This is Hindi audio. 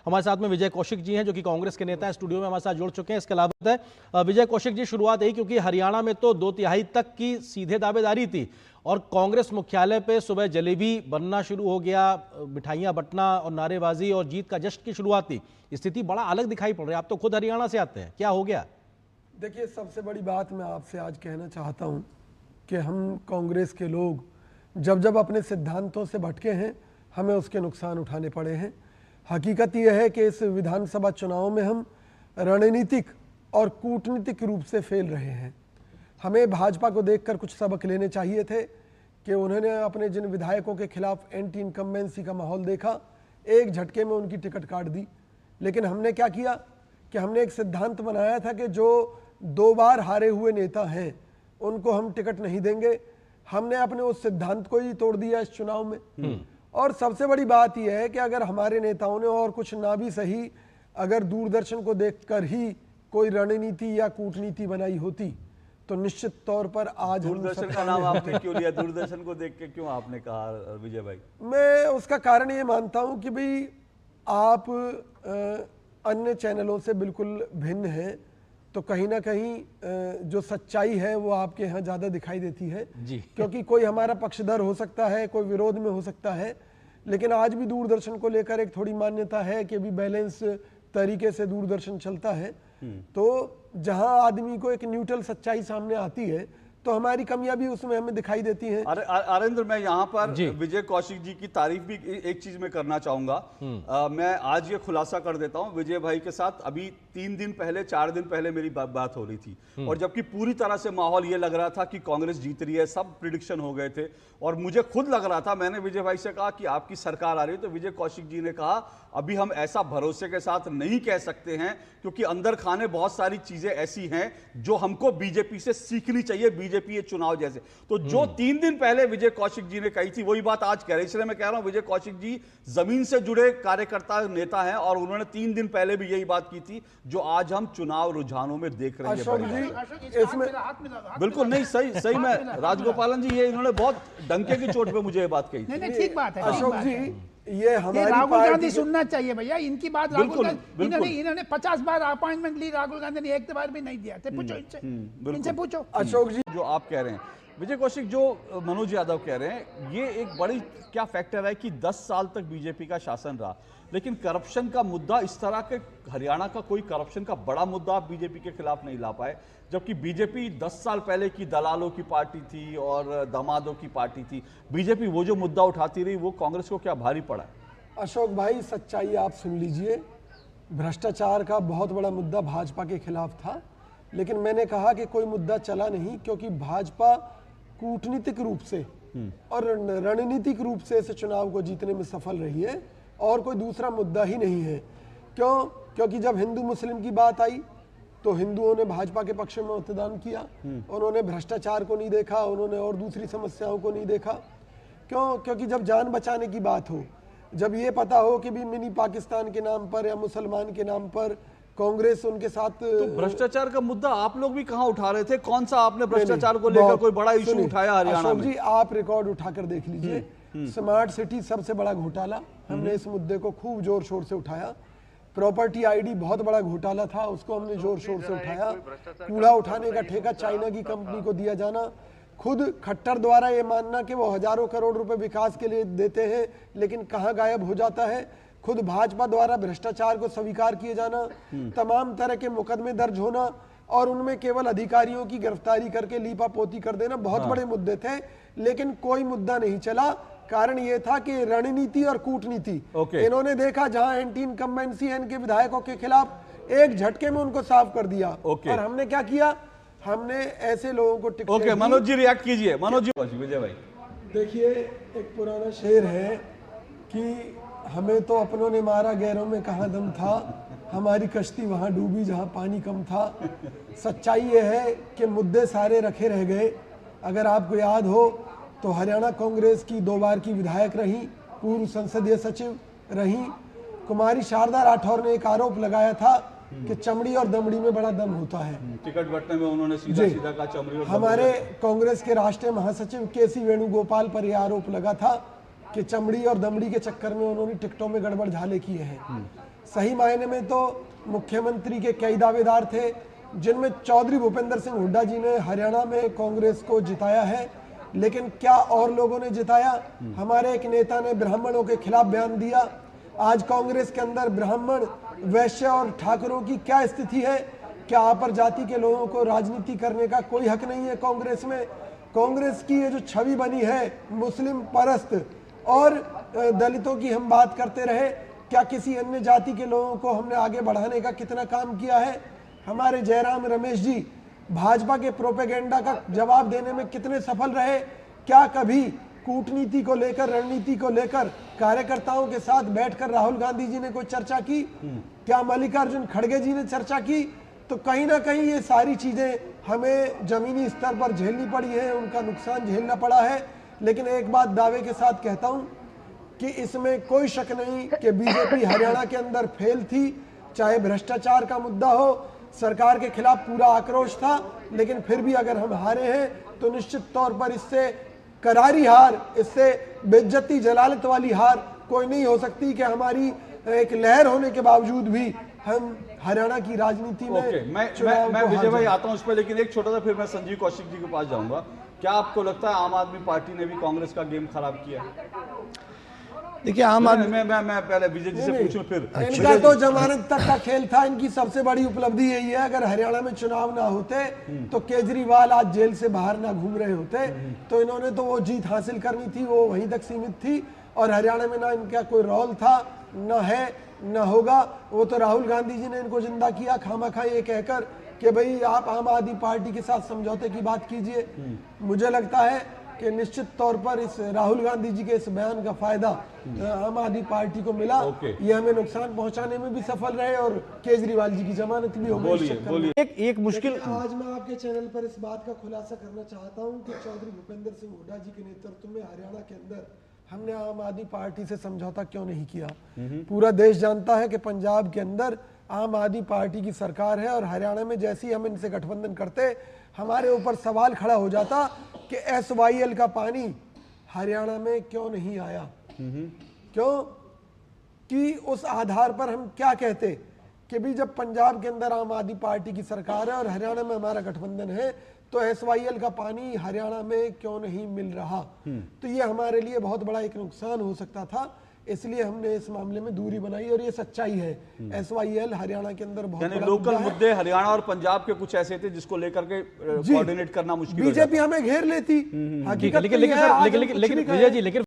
हमारे साथ में विजय कौशिक जी हैं जो कि कांग्रेस के नेता हैं, स्टूडियो में हमारे साथ जुड़ चुके हैं। इसके अलावा है विजय कौशिक जी, शुरुआत यही क्योंकि हरियाणा में तो 2/3 तक की सीधे दावेदारी थी और कांग्रेस मुख्यालय पे सुबह जलेबी बनना शुरू हो गया, मिठाइयां बंटना और नारेबाजी और जीत का जश्न की शुरुआत थी। स्थिति बड़ा अलग दिखाई पड़ रही है। आप तो खुद हरियाणा से आते हैं, क्या हो गया? देखिए, सबसे बड़ी बात मैं आपसे आज कहना चाहता हूं कि हम कांग्रेस के लोग जब जब अपने सिद्धांतों से भटके हैं, हमें उसके नुकसान उठाने पड़े हैं। हकीकत यह है कि इस विधानसभा चुनाव में हम रणनीतिक और कूटनीतिक रूप से फेल रहे हैं। हमें भाजपा को देखकर कुछ सबक लेने चाहिए थे कि उन्होंने अपने जिन विधायकों के खिलाफ एंटी इनकम्बेंसी का माहौल देखा, एक झटके में उनकी टिकट काट दी। लेकिन हमने क्या किया कि हमने एक सिद्धांत बनाया था कि जो 2 बार हारे हुए नेता हैं उनको हम टिकट नहीं देंगे। हमने अपने उस सिद्धांत को ही तोड़ दिया इस चुनाव में। और सबसे बड़ी बात यह है कि अगर हमारे नेताओं ने और कुछ ना भी सही, अगर दूरदर्शन को देखकर ही कोई रणनीति या कूटनीति बनाई होती तो निश्चित तौर पर आज दूरदर्शन का नाम आपने क्यों लिया? दूरदर्शन को देख के क्यों आपने कहा विजय भाई? मैं उसका कारण ये मानता हूं कि भाई आप अन्य चैनलों से बिल्कुल भिन्न हैं, तो कहीं ना कहीं जो सच्चाई है वो आपके यहाँ ज़्यादा दिखाई देती है जी। क्योंकि कोई हमारा पक्षधर हो सकता है, कोई विरोध में हो सकता है, लेकिन आज भी दूरदर्शन को लेकर एक थोड़ी मान्यता है कि भी बैलेंस तरीके से दूरदर्शन चलता है। तो जहां आदमी को एक न्यूट्रल सच्चाई सामने आती है तो हमारी कमियां भी उसमें हमें दिखाई देती हैं। अरेंद्र, मैं यहाँ पर विजय कौशिक जी की तारीफ भी एक चीज में करना चाहूंगा। मैं आज ये खुलासा कर देता हूँ, विजय भाई के साथ अभी 3 दिन पहले 4 दिन पहले मेरी बात हो रही थी और जबकि पूरी तरह से माहौल ये लग रहा था कि कांग्रेस जीत रही है, सब प्रिडिक्शन हो गए थे और मुझे खुद लग रहा था, मैंने विजय भाई से कहा कि आपकी सरकार आ रही है, तो विजय कौशिक जी ने कहा अभी हम ऐसा भरोसे के साथ नहीं कह सकते हैं क्योंकि अंदर खाने बहुत सारी चीजें ऐसी हैं जो हमको बीजेपी से सीखनी चाहिए, बीजेपी ये चुनाव जैसे। तो जो 3 दिन पहले विजय कौशिक जी ने कही थी वही बात आज कह रहे, इसलिए मैं कह रहा हूं विजय कौशिक जी जमीन से जुड़े कार्यकर्ता नेता हैं और उन्होंने 3 दिन पहले भी यही बात की थी जो आज हम चुनाव रुझानों में देख रहे हैं। इसमें बिल्कुल नहीं, सही में राजगोपालन जी, ये इन्होंने बहुत डंके की चोट पे मुझे ये बात कही। नहीं, ठीक बात है अशोक जी, ये हमारी राहुल गांधी सुनना चाहिए भैया इनकी बात। बिल्कुल, इन्होंने 50 बार अपॉइंटमेंट ली, राहुल गांधी ने एक बार भी नहीं दिया। पूछो इनसे पूछो। अशोक जी, जो आप कह रहे हैं विजय कौशिक, जो मनोज यादव कह रहे हैं, ये एक बड़ी क्या फैक्टर है कि 10 साल तक बीजेपी का शासन रहा लेकिन करप्शन का मुद्दा, इस तरह के हरियाणा का कोई करप्शन का बड़ा मुद्दा आप बीजेपी के खिलाफ नहीं ला पाए, जबकि बीजेपी 10 साल पहले की दलालों की पार्टी थी और दामादों की पार्टी थी। बीजेपी वो जो मुद्दा उठाती रही वो कांग्रेस को क्या भारी पड़ा है? अशोक भाई, सच्चाई आप सुन लीजिए, भ्रष्टाचार का बहुत बड़ा मुद्दा भाजपा के खिलाफ था, लेकिन मैंने कहा कि कोई मुद्दा चला नहीं क्योंकि भाजपा कूटनीतिक रूप से और रणनीतिक रूप से इस चुनाव को जीतने में सफल रही है और कोई दूसरा मुद्दा ही नहीं है। क्यों? क्योंकि जब हिंदू मुस्लिम की बात आई तो हिंदुओं ने भाजपा के पक्ष में मतदान किया, उन्होंने भ्रष्टाचार को नहीं देखा, उन्होंने और दूसरी समस्याओं को नहीं देखा। क्यों? क्योंकि जब जान बचाने की बात हो, जब ये पता हो कि भी मिनी पाकिस्तान के नाम पर या मुसलमान के नाम पर कांग्रेस उनके साथ, तो भ्रष्टाचार का मुद्दा आप लोग भी कहां उठा रहे थे? कौन सा आपने भ्रष्टाचार को लेकर कोई बड़ा इशू उठाया हरियाणा में? जी, आप रिकॉर्ड उठाकर देख लीजिए, स्मार्ट सिटी सबसे बड़ा घोटाला, हमने इस मुद्दे को खूब जोर शोर से उठाया। प्रॉपर्टी आईडी बहुत बड़ा घोटाला था, उसको हमने जोर शोर से उठाया। कूड़ा उठाने का ठेका चाइना की कंपनी को दिया जाना, खुद खट्टर द्वारा ये मानना कि वो हजारों करोड़ रुपए विकास के लिए देते हैं लेकिन कहां गायब हो जाता है, खुद भाजपा द्वारा भ्रष्टाचार को स्वीकार किए जाना, तमाम तरह के मुकदमे दर्ज होना और उनमें केवल अधिकारियों की गिरफ्तारी करके लीपापोती कर देना, बहुत बड़े मुद्दे थे लेकिन कोई मुद्दा नहीं चला। कारण ये था कि रणनीति और कूटनीति, इन्होंने देखा जहां एंटी इनकम्बेंसी है इनके विधायकों के खिलाफ, एक झटके में उनको साफ कर दिया। और हमने क्या किया? हमने ऐसे लोगों को टिकट। मनोज जी रिएक्ट कीजिए। मनोज जी, विजय भाई, देखिए, एक पुराना शेर है कि हमें तो अपनों ने मारा, गैरों में कहाँ दम था, हमारी कश्ती वहां डूबी जहां पानी कम था। सच्चाई ये है कि मुद्दे सारे रखे रह गए। अगर आपको याद हो तो हरियाणा कांग्रेस की 2 बार की विधायक रही, पूर्व संसदीय सचिव रही, कुमारी शारदा राठौर ने एक आरोप लगाया था कि चमड़ी और दमड़ी में बड़ा दम होता है। टिकट बंटने में उन्होंने सीधा कहा चमड़ी और हमारे कांग्रेस के राष्ट्रीय महासचिव केसी वेणुगोपाल पर यह आरोप लगा था कि चमड़ी और दमड़ी के चक्कर में उन्होंने टिकटों में गड़बड़ झाले किए हैं। सही मायने में तो मुख्यमंत्री के कई दावेदार थे, जिनमें चौधरी भूपेंद्र सिंह हुड्डा जी ने हरियाणा में कांग्रेस को जिताया है, लेकिन क्या और लोगों ने जिताया? हमारे एक नेता ने ब्राह्मणों के खिलाफ बयान दिया। आज कांग्रेस के अंदर ब्राह्मण, वैश्य और ठाकुरों की क्या स्थिति है? क्या अपर जाति के लोगों को राजनीति करने का कोई हक नहीं है कांग्रेस में? कांग्रेस की ये जो छवि बनी है मुस्लिम परस्त और दलितों की हम बात करते रहे, क्या किसी अन्य जाति के लोगों को हमने आगे बढ़ाने का कितना काम किया है? हमारे जयराम रमेश जी भाजपा के प्रोपेगेंडा का जवाब देने में कितने सफल रहे? क्या कभी कूटनीति को लेकर, रणनीति को लेकर कार्यकर्ताओं के साथ बैठकर राहुल गांधी जी ने कोई चर्चा की? क्या मल्लिकार्जुन खड़गे जी ने चर्चा की? तो कहीं ना कहीं ये सारी चीजें हमें जमीनी स्तर पर झेलनी पड़ी है, उनका नुकसान झेलना पड़ा है। लेकिन एक बात दावे के साथ कहता हूं कि इसमें कोई शक नहीं कि बीजेपी हरियाणा के अंदर फेल थी, चाहे भ्रष्टाचार का मुद्दा हो, सरकार के खिलाफ पूरा आक्रोश था, लेकिन फिर भी अगर हम हारे हैं तो निश्चित तौर पर इससे करारी हार, इससे बेइज्जती जलालत वाली हार कोई नहीं हो सकती कि हमारी एक लहर होने के बावजूद भी हम हरियाणा की राजनीति में मैं विजय भाई आता हूं उस पर, लेकिन एक छोटा सा फिर मैं संजीव कौशिक जी के पास जाऊंगा। क्या आपको लगता है आम आदमी पार्टी ने भी कांग्रेस का गेम खराब किया? देखिए आम आदमी, मैं पहले विजय जी से पूछूं फिर। इनका तो जमानत तक का खेल था। इनकी सबसे बड़ी उपलब्धि यही है, अगर हरियाणा में चुनाव ना होते तो केजरीवाल आज जेल से बाहर ना घूम रहे होते। तो इन्होंने तो वो जीत हासिल करनी थी, वो वहीं तक सीमित थी। और हरियाणा में ना इनका कोई रोल था, न है, न होगा। वो तो राहुल गांधी जी ने इनको जिंदा किया खामखा ये कहकर कि भाई आप आम आदमी पार्टी के साथ समझौते की बात कीजिए। मुझे लगता है कि निश्चित तौर पर इस राहुल गांधी जी के इस बयान का फायदा आम आदमी पार्टी को मिला। ये हमें नुकसान पहुंचाने में भी सफल रहे और केजरीवाल जी की जमानत भी हो गई। एक मुश्किल, आज मैं आपके चैनल पर इस बात का खुलासा करना चाहता हूं कि चौधरी भूपेंद्र सिंह हुड्डा जी के नेतृत्व में हरियाणा के अंदर हमने आम आदमी पार्टी से समझौता क्यों नहीं किया। पूरा देश जानता है कि पंजाब के अंदर आम आदमी पार्टी की सरकार है और हरियाणा में जैसे ही हम इनसे गठबंधन करते, हमारे ऊपर सवाल खड़ा हो जाता कि SYL का पानी हरियाणा में क्यों नहीं आया। क्यों कि उस आधार पर हम क्या कहते कि भी जब पंजाब के अंदर आम आदमी पार्टी की सरकार है और हरियाणा में हमारा गठबंधन है, तो SYL का पानी हरियाणा में क्यों नहीं मिल रहा। तो ये हमारे लिए बहुत बड़ा एक नुकसान हो सकता था, इसलिए हमने इस मामले में दूरी बनाई और ये सच्चाई है। SYL हरियाणा के अंदर बहुत बड़ा लोकल मुद्दे हरियाणा और पंजाब के कुछ ऐसे थे जिसको लेकर के कोऑर्डिनेट करना मुश्किल। बीजेपी हमें घेर लेती। लेकिन विजय जी, लेकिन